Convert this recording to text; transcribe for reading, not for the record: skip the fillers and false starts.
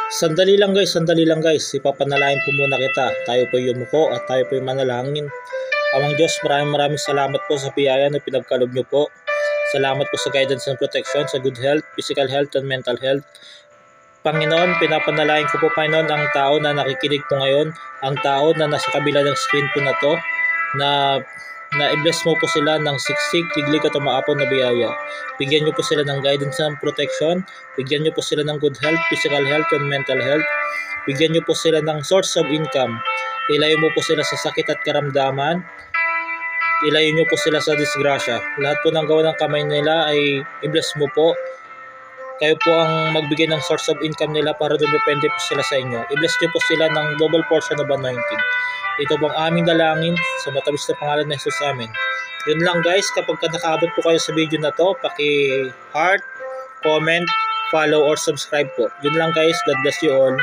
Sandali lang guys, ipapanalangin po muna kita. Tayo po yumuko at tayo po manalangin. Amang Diyos, maraming salamat po sa biyaya na pinagkaloob niyo po. Salamat po sa guidance and protection, sa good health, physical health and mental health. Panginoon, pinapanalangin ko po Panginoon ang tao na nakikinig po ngayon, ang tao na nasa kabila ng screen po na to, na i-bless mo po sila ng siksik, liglig at umaapon na biyaya. Bigyan niyo po sila ng guidance and protection, bigyan niyo po sila ng good health, physical health and mental health. Bigyan niyo po sila ng source of income. Ilayo mo po sila sa sakit at karamdaman. Ilayo niyo po sila sa disgrasya. Lahat po ng gawa ng kamay nila ay i-bless mo po. Kayo po ang magbigay ng source of income nila para dumepende po sila sa inyo. I-bless niyo po sila ng double portion of anointing. Ito bang aming dalangin sa matamis na pangalan ng Jesus amin. Yun lang guys, kapag nakaabot po kayo sa video na to, paki-heart, comment, follow or subscribe po. Yun lang guys, God bless you all.